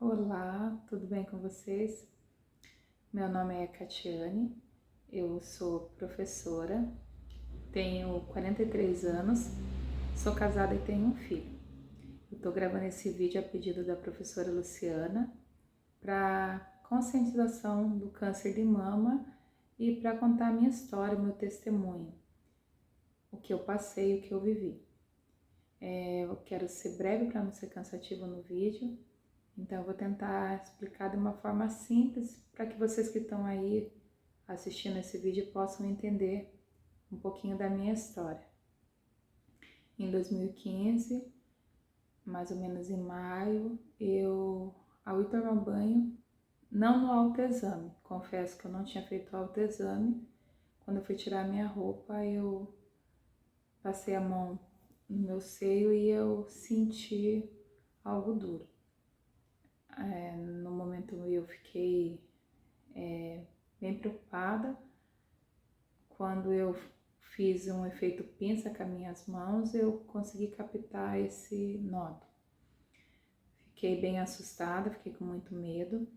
Olá, tudo bem com vocês? Meu nome é Catiane, eu sou professora, tenho 43 anos, sou casada e tenho um filho. Eu tô gravando esse vídeo a pedido da professora Luciana para conscientização do câncer de mama e para contar a minha história, meu testemunho, o que eu passei, o que eu vivi. Eu quero ser breve para não ser cansativo no vídeo. Então, eu vou tentar explicar de uma forma simples para que vocês que estão aí assistindo esse vídeo possam entender um pouquinho da minha história. Em 2015, mais ou menos em maio, ao ir tomar banho, não no autoexame, confesso que eu não tinha feito o autoexame, quando eu fui tirar minha roupa, eu passei a mão no meu seio e eu senti algo duro. No momento eu fiquei bem preocupada. Quando eu fiz um efeito pinça com as minhas mãos, eu consegui captar esse nódulo. Fiquei bem assustada, fiquei com muito medo.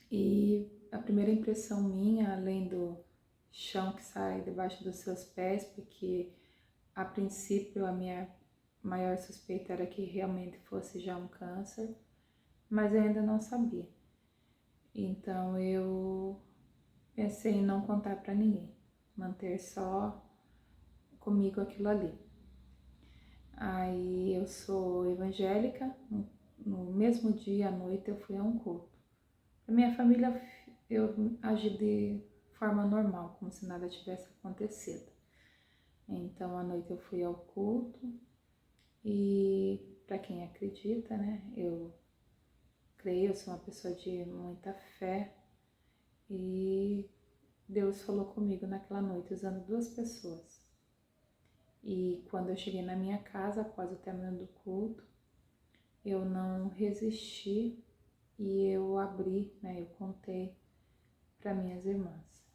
E a primeira impressão minha, além do chão que sai debaixo dos seus pés, porque a princípio a minha maior suspeita era que realmente fosse já um câncer, mas eu ainda não sabia. Então eu pensei em não contar para ninguém, manter só comigo aquilo ali. Aí eu sou evangélica, no mesmo dia à noite eu fui a um culto. A minha família eu agi de forma normal, como se nada tivesse acontecido. Então à noite eu fui ao culto e para quem acredita, né, eu creio, eu sou uma pessoa de muita fé e Deus falou comigo naquela noite usando duas pessoas. E quando eu cheguei na minha casa, após o término do culto, eu não resisti e eu abri, né, eu contei para minhas irmãs.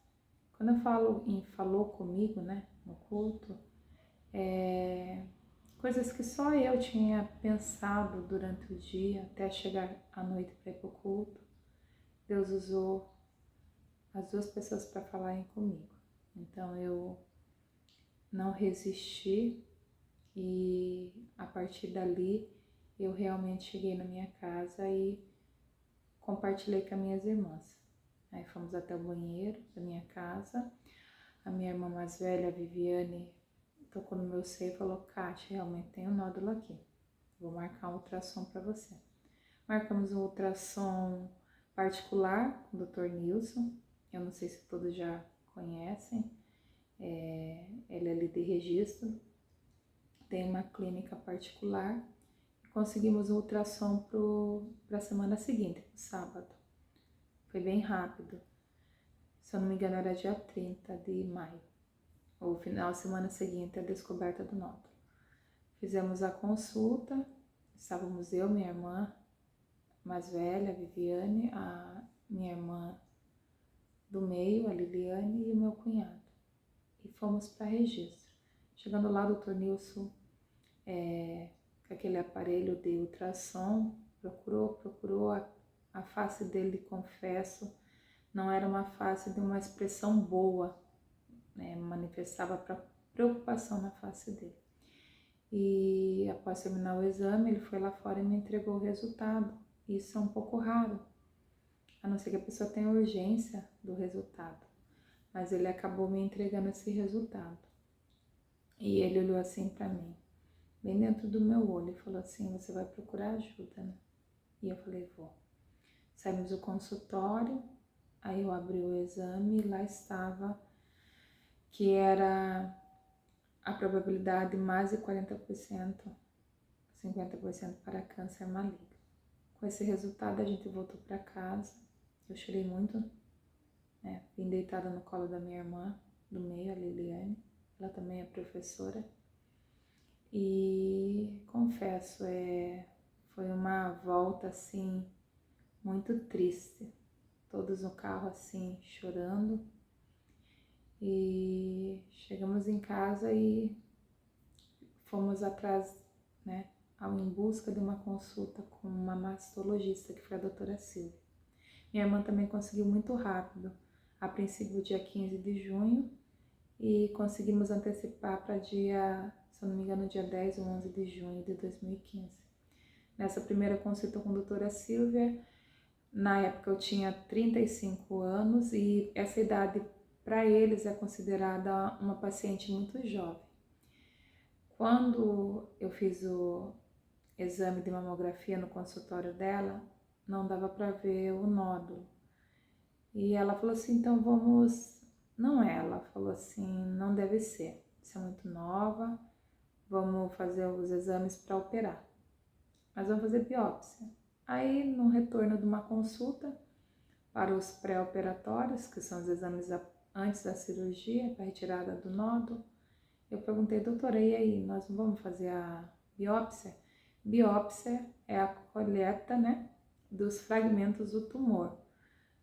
Quando eu falo em falou comigo, né, no culto, coisas que só eu tinha pensado durante o dia, até chegar à noite para ir para o culto, Deus usou as duas pessoas para falarem comigo. Então eu não resisti e a partir dali eu realmente cheguei na minha casa e compartilhei com as minhas irmãs. Aí fomos até o banheiro da minha casa, a minha irmã mais velha, a Viviane, tocou no meu seio e falou: Kátia, realmente tem um nódulo aqui, vou marcar um ultrassom para você. Marcamos um ultrassom particular com o Dr. Nilson, eu não sei se todos já conhecem, ele é ali de registro, tem uma clínica particular. Conseguimos o ultrassom para a semana seguinte, pro sábado. Foi bem rápido. Se eu não me engano, era dia 30 de maio. O final de semana seguinte, a descoberta do nódulo. Fizemos a consulta. Estávamos eu, minha irmã mais velha, a Viviane, a minha irmã do meio, a Liliane, e o meu cunhado. E fomos para registro. Chegando lá, o doutor Nilson, com aquele aparelho de ultrassom, procurou a face dele, confesso, não era uma face de uma expressão boa, né? Manifestava preocupação na face dele. E após terminar o exame, ele foi lá fora e me entregou o resultado. Isso é um pouco raro, a não ser que a pessoa tenha urgência do resultado. Mas ele acabou me entregando esse resultado. E ele olhou assim para mim, bem dentro do meu olho, e falou assim: você vai procurar ajuda, né? E eu falei: vou. Saímos do consultório, aí eu abri o exame e lá estava que era a probabilidade mais de 40%, 50% para câncer maligno. Com esse resultado a gente voltou para casa, eu chorei muito, né? Vim deitada no colo da minha irmã do meio, a Liliane, ela também é professora. E confesso, foi uma volta assim muito triste, todos no carro assim chorando, e chegamos em casa e fomos atrás, né, em busca de uma consulta com uma mastologista, que foi a doutora Silvia. Minha irmã também conseguiu muito rápido, a princípio dia 15 de junho, e conseguimos antecipar para dia, se eu não me engano, dia 10 ou 11 de junho de 2015. Nessa primeira consulta com a doutora Silvia, na época eu tinha 35 anos e essa idade para eles é considerada uma paciente muito jovem. Quando eu fiz o exame de mamografia no consultório dela, não dava para ver o nódulo. E ela falou assim, então vamos... Não ela, falou assim, não deve ser, você é muito nova, vamos fazer os exames para operar. Mas vamos fazer biópsia. Aí, no retorno de uma consulta para os pré-operatórios, que são os exames antes da cirurgia, para retirada do nódulo, eu perguntei, doutora, e aí, nós não vamos fazer a biópsia? Biópsia é a coleta, né, dos fragmentos do tumor.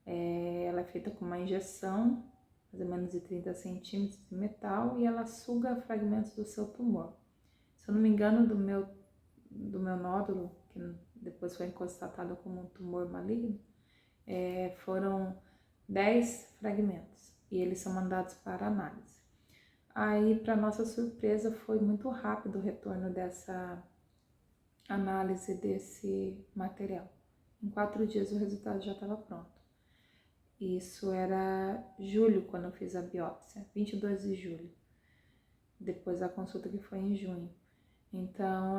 Ela é feita com uma injeção, mais ou menos de 30 centímetros de metal, e ela suga fragmentos do seu tumor. Se eu não me engano, do meu nódulo, que depois foi constatado como um tumor maligno, foram 10 fragmentos e eles são mandados para análise. Aí, para nossa surpresa, foi muito rápido o retorno dessa análise desse material. Em 4 dias o resultado já estava pronto. Isso era julho, quando eu fiz a biópsia, 22 de julho, depois da consulta que foi em junho. Então,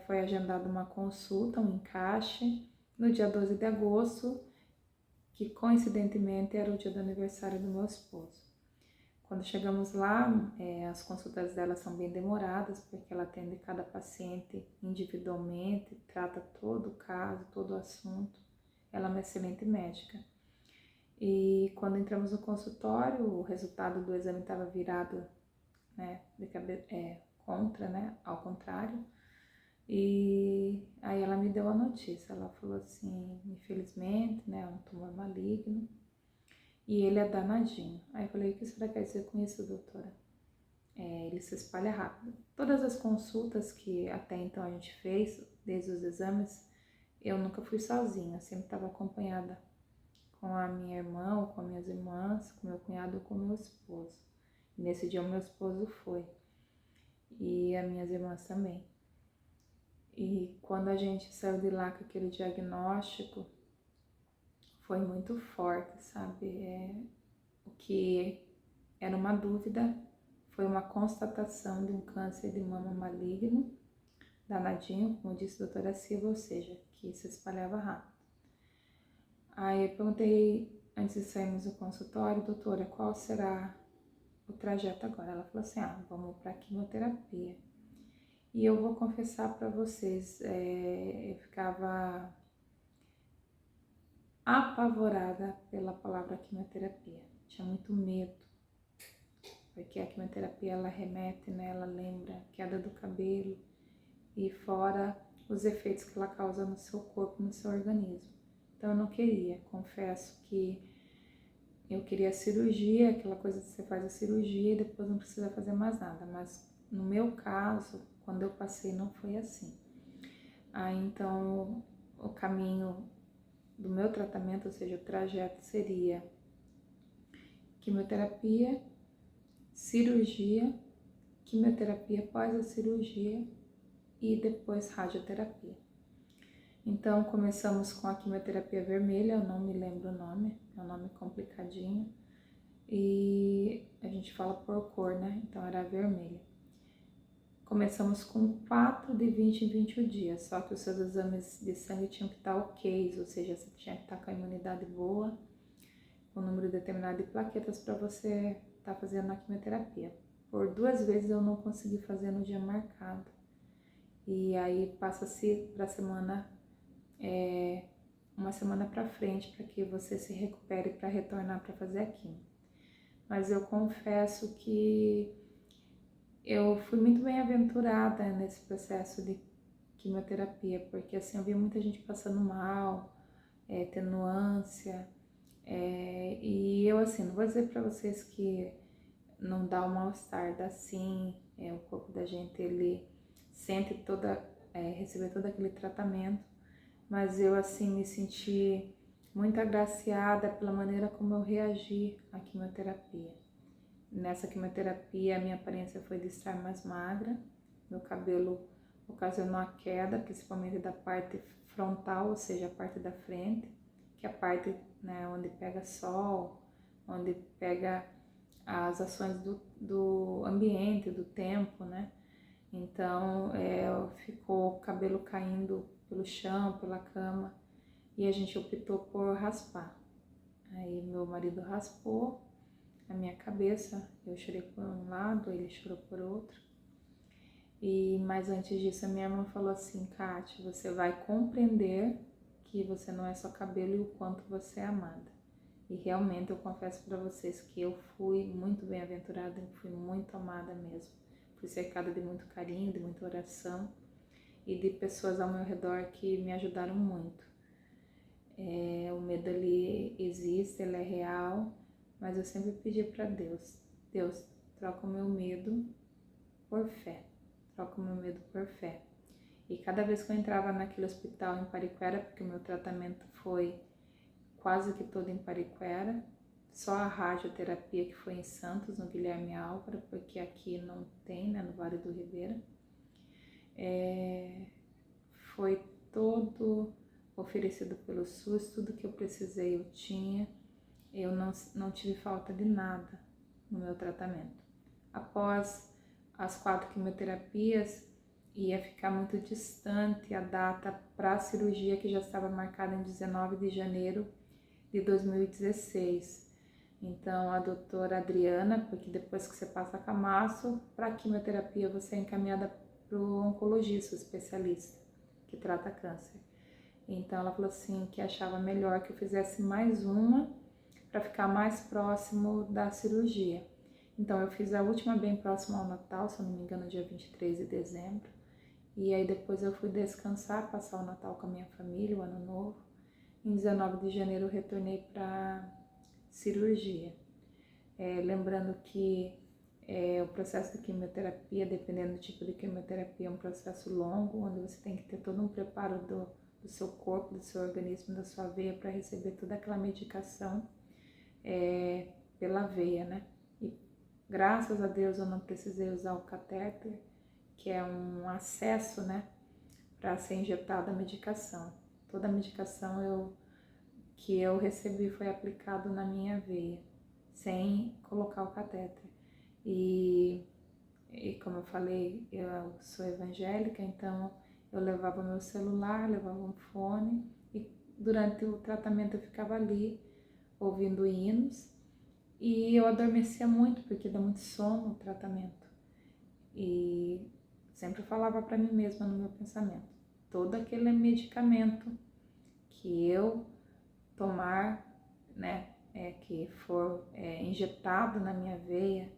foi agendada uma consulta, um encaixe, no dia 12 de agosto, que coincidentemente era o dia do aniversário do meu esposo. Quando chegamos lá, as consultas dela são bem demoradas, porque ela atende cada paciente individualmente, trata todo o caso, todo o assunto. Ela é uma excelente médica. E quando entramos no consultório, o resultado do exame estava virado, né, contra, né, ao contrário. E aí ela me deu a notícia, ela falou assim, infelizmente, né, é um tumor maligno e ele é danadinho. Aí eu falei, o que a senhora quer dizer com isso, doutora? Ele se espalha rápido. Todas as consultas que até então a gente fez, desde os exames, eu nunca fui sozinha, sempre estava acompanhada com a minha irmã, ou com as minhas irmãs, com meu cunhado ou com meu esposo. E nesse dia o meu esposo foi, e as minhas irmãs também. E quando a gente saiu de lá com aquele diagnóstico, foi muito forte, sabe? O que era uma dúvida foi uma constatação de um câncer de mama maligno, danadinho, como disse a doutora Silva, ou seja, que se espalhava rápido. Aí eu perguntei, antes de sairmos do consultório, doutora, qual será o trajeto agora? Ela falou assim, vamos para quimioterapia. E eu vou confessar para vocês, eu ficava apavorada pela palavra quimioterapia. Tinha muito medo, porque a quimioterapia ela remete, né, ela lembra queda do cabelo e fora os efeitos que ela causa no seu corpo, no seu organismo. Então eu não queria, confesso que eu queria a cirurgia, aquela coisa que você faz a cirurgia e depois não precisa fazer mais nada, mas no meu caso, quando eu passei, não foi assim. Aí então o caminho do meu tratamento, ou seja, o trajeto seria quimioterapia, cirurgia, quimioterapia após a cirurgia e depois radioterapia. Então começamos com a quimioterapia vermelha, eu não me lembro o nome, é um nome complicadinho, e a gente fala por cor, né? Então era a vermelha. Começamos com 4 de 20 em 21 dias, só que os seus exames de sangue tinham que estar ok, ou seja, você tinha que estar com a imunidade boa, com um número determinado de plaquetas para você estar fazendo a quimioterapia. Por 2 vezes eu não consegui fazer no dia marcado. E aí passa-se para a semana, uma semana para frente, para que você se recupere para retornar para fazer a quimio. Mas eu confesso que eu fui muito bem aventurada nesse processo de quimioterapia, porque assim, eu vi muita gente passando mal, tendo ânsia, e eu assim, não vou dizer para vocês que não dá um mal-estar, dá sim, o corpo da gente, ele sente toda receber todo aquele tratamento, mas eu assim me senti muito agraciada pela maneira como eu reagi à quimioterapia. Nessa quimioterapia, a minha aparência foi de estar mais magra, meu cabelo ocasionou a queda, principalmente da parte frontal, ou seja, a parte da frente, que é a parte, né, onde pega sol, onde pega as ações do ambiente, do tempo, né? Então, ficou o cabelo caindo pelo chão, pela cama, e a gente optou por raspar. Aí meu marido raspou a minha cabeça, eu chorei por um lado, ele chorou por outro. Mas antes disso, a minha irmã falou assim: Kátia, você vai compreender que você não é só cabelo e o quanto você é amada. E realmente eu confesso para vocês que eu fui muito bem-aventurada, fui muito amada mesmo. Fui cercada de muito carinho, de muita oração e de pessoas ao meu redor que me ajudaram muito. O medo ali existe, ele é real, mas eu sempre pedi para Deus: Deus, troca o meu medo por fé, troca o meu medo por fé. E cada vez que eu entrava naquele hospital em Pariquera, porque o meu tratamento foi quase que todo em Pariquera, só a radioterapia que foi em Santos, no Guilherme Álvaro, porque aqui não tem, né, no Vale do Ribeira, foi todo oferecido pelo SUS, tudo que eu precisei eu tinha, eu não tive falta de nada no meu tratamento. Após as 4 quimioterapias, ia ficar muito distante a data para a cirurgia que já estava marcada em 19 de janeiro de 2016. Então a doutora Adriana, porque depois que você passa camaço, para a quimioterapia você é encaminhada para o oncologista, o especialista que trata câncer. Então ela falou assim que achava melhor que eu fizesse mais uma para ficar mais próximo da cirurgia. Então eu fiz a última bem próxima ao Natal, se eu não me engano, dia 23 de dezembro. E aí depois eu fui descansar, passar o Natal com a minha família, o Ano Novo. Em 19 de janeiro eu retornei para cirurgia. Lembrando que o processo de quimioterapia, dependendo do tipo de quimioterapia, é um processo longo, onde você tem que ter todo um preparo do seu corpo, do seu organismo, da sua veia para receber toda aquela medicação pela veia, né? E graças a Deus eu não precisei usar o catéter, que é um acesso, né, para ser injetada a medicação. Toda a medicação que eu recebi foi aplicado na minha veia, sem colocar o catéter. E como eu falei, eu sou evangélica, então eu levava meu celular, levava um fone e durante o tratamento eu ficava ali ouvindo hinos e eu adormecia muito porque dá muito sono o tratamento. E sempre falava para mim mesma no meu pensamento: todo aquele medicamento que eu tomar, né, que for injetado na minha veia,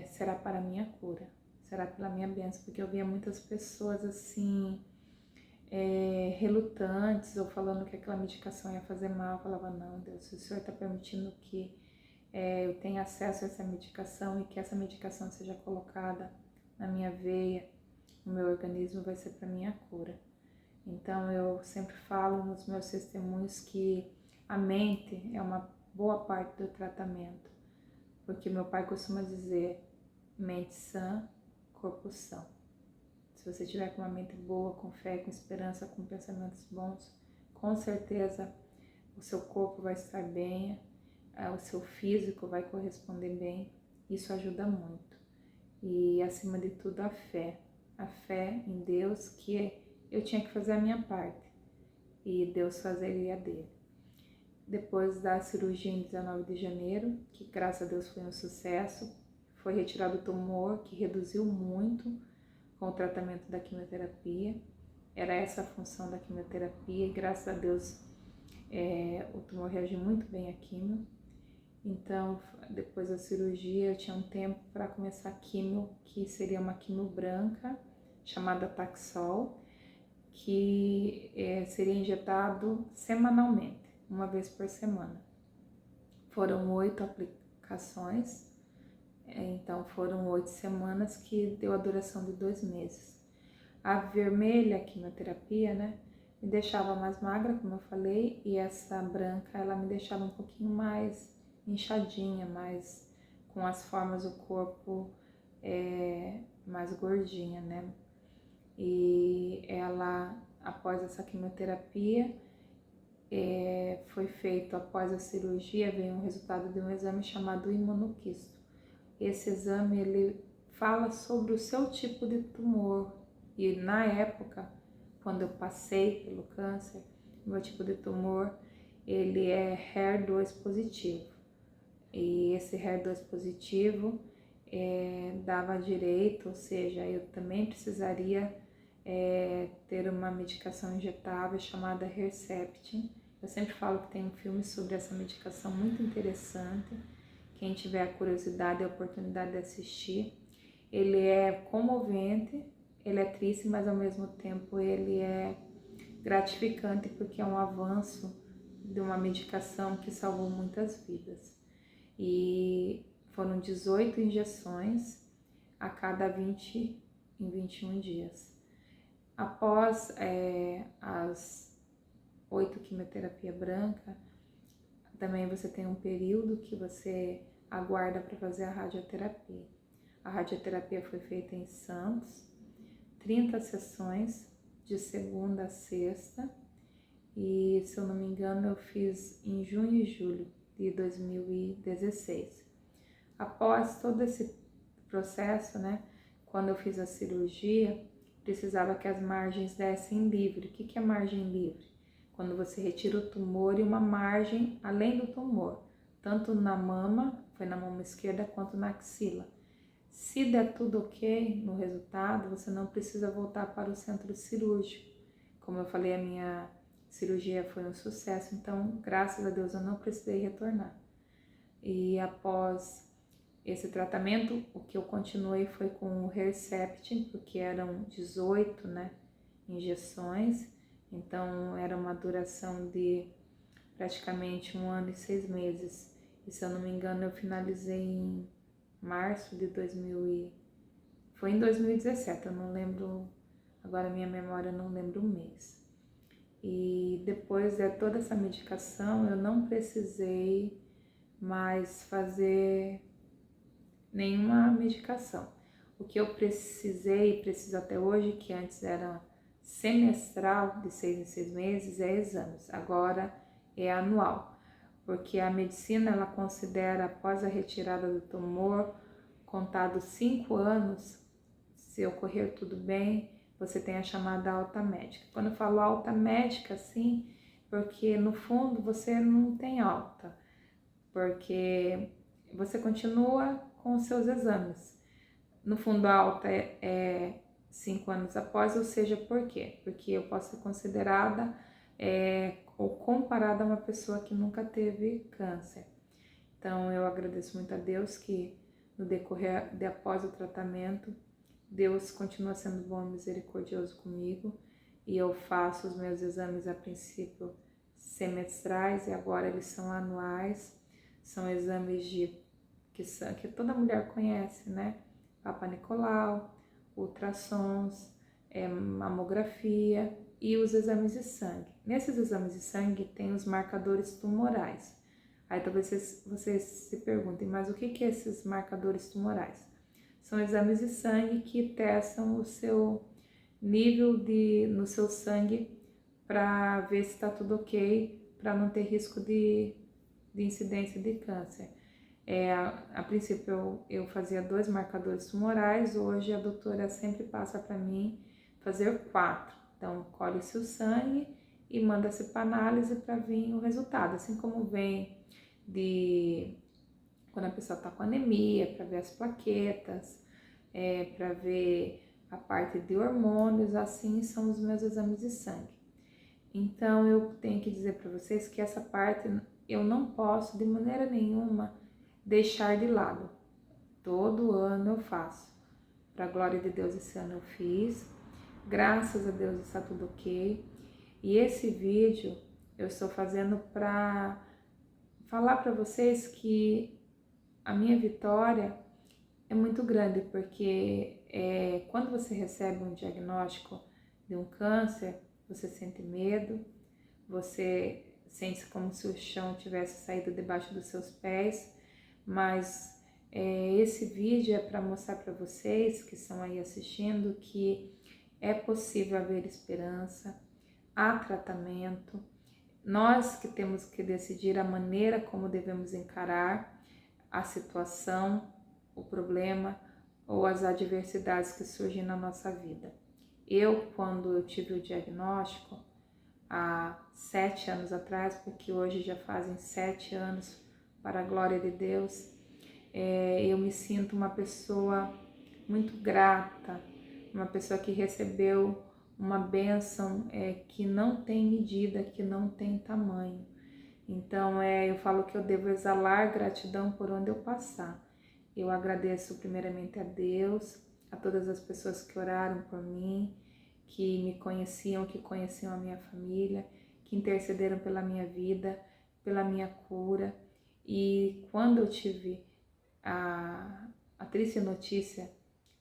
será para a minha cura, será pela minha bênção, porque eu via muitas pessoas assim, relutantes ou falando que aquela medicação ia fazer mal. Eu falava: não, Deus, se o Senhor está permitindo que eu tenha acesso a essa medicação e que essa medicação seja colocada na minha veia, no meu organismo, vai ser para minha cura. Então eu sempre falo nos meus testemunhos que a mente é uma boa parte do tratamento, porque meu pai costuma dizer: mente sã, corpo são. Se você tiver com uma mente boa, com fé, com esperança, com pensamentos bons, com certeza o seu corpo vai estar bem, o seu físico vai corresponder bem. Isso ajuda muito. E acima de tudo a fé em Deus, que eu tinha que fazer a minha parte e Deus fazeria a dele. Depois da cirurgia em 19 de janeiro, que graças a Deus foi um sucesso, foi retirado o tumor, que reduziu muito com o tratamento da quimioterapia. Era essa a função da quimioterapia e graças a Deus o tumor reagiu muito bem à quimio. Então, depois da cirurgia, eu tinha um tempo para começar a quimio, que seria uma quimio branca, chamada Taxol, que seria injetado semanalmente, uma vez por semana. Foram 8 aplicações, então foram 8 semanas, que deu a duração de 2 meses. A vermelha, a quimioterapia, né, me deixava mais magra, como eu falei, e essa branca, ela me deixava um pouquinho mais inchadinha, mais com as formas do corpo mais gordinha, né? E ela, após essa quimioterapia, foi feito após a cirurgia, veio um resultado de um exame chamado imunoquisto. Esse exame, ele fala sobre o seu tipo de tumor, e na época, quando eu passei pelo câncer, meu tipo de tumor, ele é HER2 positivo. E esse HER2 positivo dava direito, ou seja, eu também precisaria ter uma medicação injetável chamada Herceptin. Eu sempre falo que tem um filme sobre essa medicação muito interessante. Quem tiver a curiosidade e a oportunidade de assistir, ele é comovente, ele é triste, mas ao mesmo tempo ele é gratificante porque é um avanço de uma medicação que salvou muitas vidas. E foram 18 injeções a cada 20 em 21 dias. Após as 8 quimioterapia branca, também você tem um período que você aguarda para fazer a radioterapia. A radioterapia foi feita em Santos, 30 sessões de segunda a sexta, e se eu não me engano eu fiz em junho e julho de 2016. Após todo esse processo, né, quando eu fiz a cirurgia, precisava que as margens dessem livre. O que é margem livre? Quando você retira o tumor e uma margem além do tumor, tanto na mama, foi na mama esquerda, quanto na axila. Se der tudo ok no resultado, você não precisa voltar para o centro cirúrgico. Como eu falei, a minha cirurgia foi um sucesso, então, graças a Deus, eu não precisei retornar. E após esse tratamento, o que eu continuei foi com o Herceptin, porque eram 18, né, injeções, então era uma duração de praticamente 1 ano e 6 meses. E se eu não me engano, eu finalizei em março de 2000 foi em 2017, eu não lembro, agora minha memória não lembra o mês. E depois de toda essa medicação, eu não precisei mais fazer nenhuma medicação. O que eu precisei e preciso até hoje, que antes era semestral, de 6 em 6 meses, é exames. Agora é anual, porque a medicina ela considera, após a retirada do tumor, contados 5 anos, se ocorrer tudo bem, você tem a chamada alta médica. Quando eu falo alta médica, sim, porque no fundo você não tem alta, porque você continua com os seus exames. No fundo, a alta é 5 anos após, ou seja, por quê? Porque eu posso ser considerada ou comparada a uma pessoa que nunca teve câncer. Então, eu agradeço muito a Deus que no decorrer de após o tratamento, Deus continua sendo bom e misericordioso comigo, e eu faço os meus exames a princípio semestrais e agora eles são anuais. São exames que toda mulher conhece, né? Papa Nicolau, ultrassons, mamografia e os exames de sangue. Nesses exames de sangue tem os marcadores tumorais. Aí talvez vocês se perguntem, mas o que é esses marcadores tumorais? São exames de sangue que testam o seu nível no seu sangue para ver se está tudo ok, para não ter risco de incidência de câncer. A princípio eu fazia 2 marcadores tumorais, hoje a doutora sempre passa para mim fazer 4. Então colhe-se o sangue e manda-se para análise para vir o resultado, assim como vem de quando a pessoa está com anemia, para ver as plaquetas, para ver a parte de hormônios, assim são os meus exames de sangue. Então eu tenho que dizer para vocês que essa parte eu não posso de maneira nenhuma deixar de lado. Todo ano eu faço. Para a glória de Deus, esse ano eu fiz. Graças a Deus está tudo ok. E esse vídeo eu estou fazendo para falar para vocês que a minha vitória é muito grande, porque quando você recebe um diagnóstico de um câncer, você sente medo, você sente como se o chão tivesse saído debaixo dos seus pés, mas esse vídeo é para mostrar para vocês que estão aí assistindo que é possível haver esperança, há tratamento. Nós que temos que decidir a maneira como devemos encarar a situação, o problema ou as adversidades que surgem na nossa vida. Quando eu tive o diagnóstico, há 7 anos atrás, porque hoje já fazem 7 anos, para a glória de Deus, eu me sinto uma pessoa muito grata, uma pessoa que recebeu uma bênção que não tem medida, que não tem tamanho. Então, eu falo que eu devo exalar gratidão por onde eu passar. Eu agradeço primeiramente a Deus, a todas as pessoas que oraram por mim, que me conheciam, que conheciam a minha família, que intercederam pela minha vida, pela minha cura. E quando eu tive a triste notícia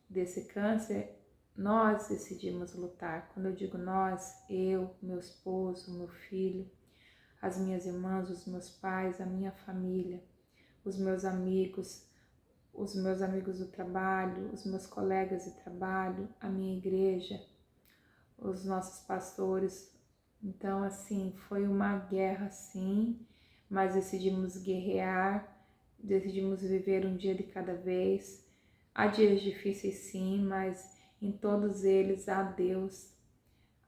desse câncer, nós decidimos lutar. Quando eu digo nós, eu, meu esposo, meu filho, as minhas irmãs, os meus pais, a minha família, os meus amigos do trabalho, os meus colegas de trabalho, a minha igreja, os nossos pastores. Então, assim, foi uma guerra, sim, mas decidimos guerrear, decidimos viver um dia de cada vez. Há dias difíceis, sim, mas em todos eles há Deus,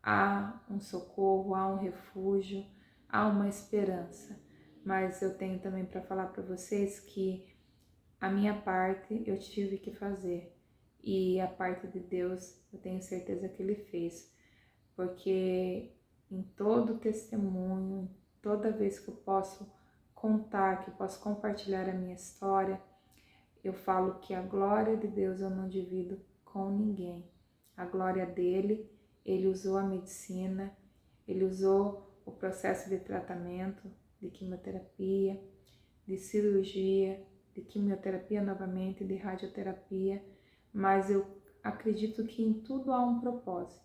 há um socorro, há um refúgio, há uma esperança. Mas eu tenho também para falar para vocês que a minha parte eu tive que fazer, e a parte de Deus eu tenho certeza que Ele fez, porque em todo testemunho, toda vez que eu posso contar, que eu posso compartilhar a minha história, eu falo que a glória de Deus eu não divido com ninguém. A glória dele, ele usou a medicina, ele usou o processo de tratamento, de quimioterapia, de cirurgia, de quimioterapia novamente, de radioterapia, mas eu acredito que em tudo há um propósito.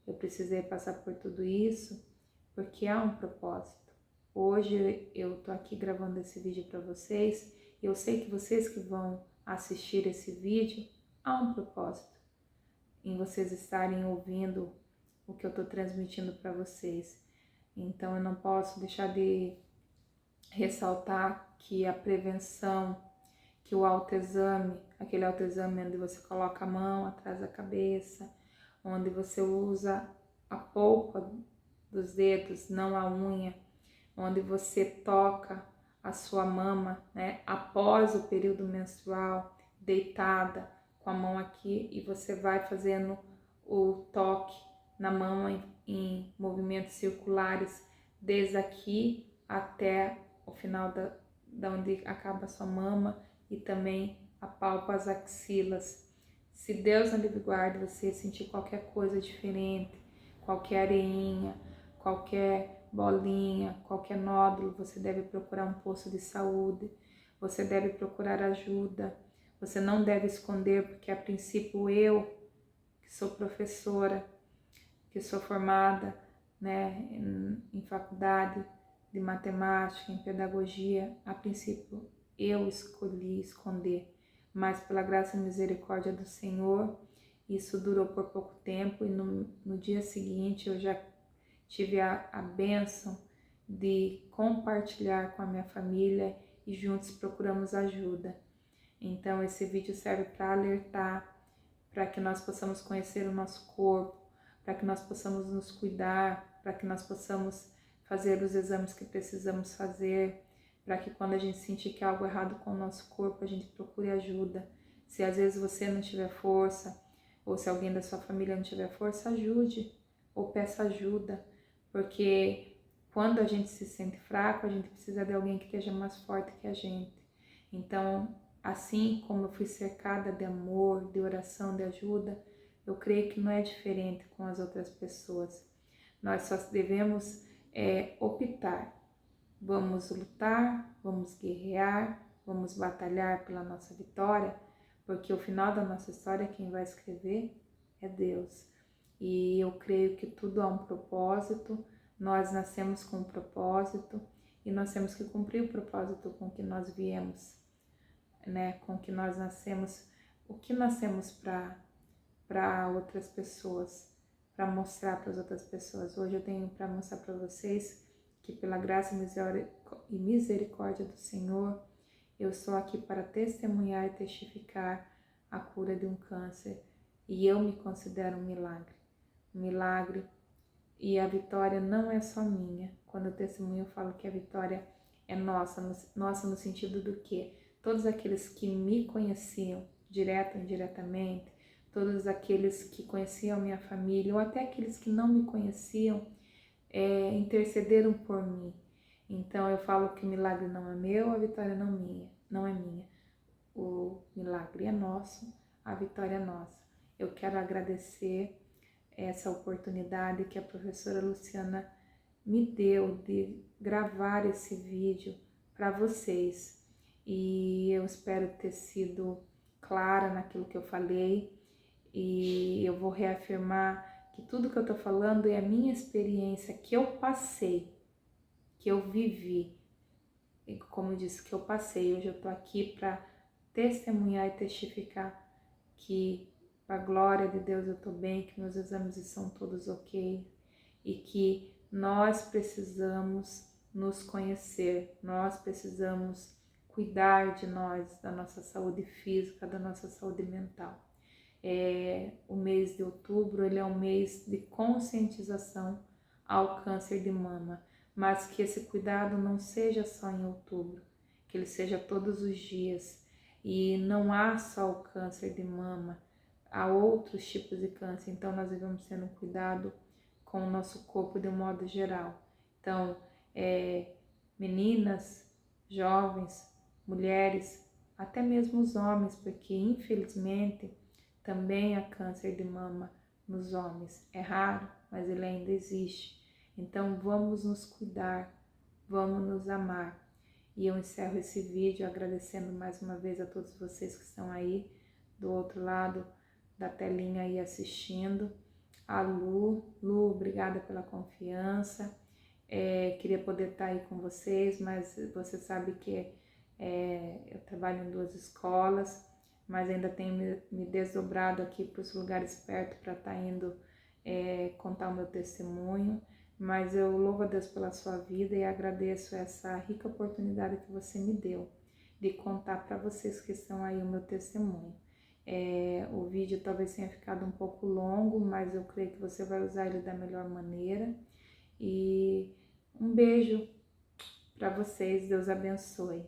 Eu precisei passar por tudo isso porque há um propósito. Hoje eu tô aqui gravando esse vídeo para vocês. Eu sei que vocês que vão assistir esse vídeo, há um propósito em vocês estarem ouvindo o que eu tô transmitindo para vocês. Então eu não posso deixar de ressaltar que a prevenção, que o autoexame, aquele autoexame onde você coloca a mão atrás da cabeça, onde você usa a polpa dos dedos, não a unha, onde você toca a sua mama, né, após o período menstrual, deitada, com a mão aqui, e você vai fazendo o toque na mama em movimentos circulares, desde aqui até o final da onde acaba a sua mama, e também apalpa as axilas. Se Deus não livre guarde você sentir qualquer coisa diferente, qualquer areinha, qualquer bolinha, qualquer nódulo, você deve procurar um posto de saúde, você deve procurar ajuda, você não deve esconder, porque a princípio eu, que sou professora, que sou formada, né, em faculdade de matemática, em pedagogia, a princípio eu escolhi esconder, mas pela graça e misericórdia do Senhor, isso durou por pouco tempo, e no dia seguinte eu já tive a bênção de compartilhar com a minha família e juntos procuramos ajuda. Então esse vídeo serve para alertar, para que nós possamos conhecer o nosso corpo, para que nós possamos nos cuidar, para que nós possamos fazer os exames que precisamos fazer, para que quando a gente sentir que há algo errado com o nosso corpo, a gente procure ajuda. Se às vezes você não tiver força, ou se alguém da sua família não tiver força, ajude ou peça ajuda, porque quando a gente se sente fraco, a gente precisa de alguém que esteja mais forte que a gente. Então, assim como eu fui cercada de amor, de oração, de ajuda, eu creio que não é diferente com as outras pessoas. Nós só devemos optar. Vamos lutar, vamos guerrear, vamos batalhar pela nossa vitória, porque o final da nossa história, quem vai escrever é Deus. E eu creio que tudo há um propósito, nós nascemos com um propósito e nós temos que cumprir o propósito com que nós viemos, né? Com que nós nascemos, o que nascemos para outras pessoas, para mostrar para as outras pessoas. Hoje eu tenho para mostrar para vocês que pela graça e misericórdia do Senhor, eu estou aqui para testemunhar e testificar a cura de um câncer e eu me considero um milagre. Um milagre, e a vitória não é só minha. Quando eu testemunho, eu falo que a vitória é nossa no sentido do que todos aqueles que me conheciam, direto ou indiretamente, todos aqueles que conheciam minha família, ou até aqueles que não me conheciam, intercederam por mim. Então eu falo que o milagre não é meu, a vitória não é minha. O milagre é nosso, a vitória é nossa. Eu quero agradecer essa oportunidade que a professora Luciana me deu de gravar esse vídeo para vocês. E eu espero ter sido clara naquilo que eu falei e eu vou reafirmar que tudo que eu estou falando é a minha experiência que eu passei, que eu vivi. E como eu disse, que eu passei, hoje eu estou aqui para testemunhar e testificar que, para a glória de Deus, eu estou bem, que meus exames estão todos ok e que nós precisamos nos conhecer, nós precisamos cuidar de nós, da nossa saúde física, da nossa saúde mental. O mês de outubro, ele é um mês de conscientização ao câncer de mama, mas que esse cuidado não seja só em outubro, que ele seja todos os dias. E não há só o câncer de mama, há outros tipos de câncer, então nós devemos ter um cuidado com o nosso corpo de um modo geral. Então, meninas, jovens, mulheres, até mesmo os homens, porque infelizmente também há câncer de mama nos homens. É raro, mas ele ainda existe. Então vamos nos cuidar, vamos nos amar. E eu encerro esse vídeo agradecendo mais uma vez a todos vocês que estão aí do outro lado da telinha aí assistindo. A Lu, obrigada pela confiança. Queria poder estar aí com vocês, mas você sabe que eu trabalho em 2 escolas, mas ainda tenho me desdobrado aqui para os lugares perto para estar indo contar o meu testemunho. Mas eu louvo a Deus pela sua vida e agradeço essa rica oportunidade que você me deu de contar para vocês que estão aí o meu testemunho. O vídeo talvez tenha ficado um pouco longo, mas eu creio que você vai usar ele da melhor maneira. E um beijo para vocês, Deus abençoe.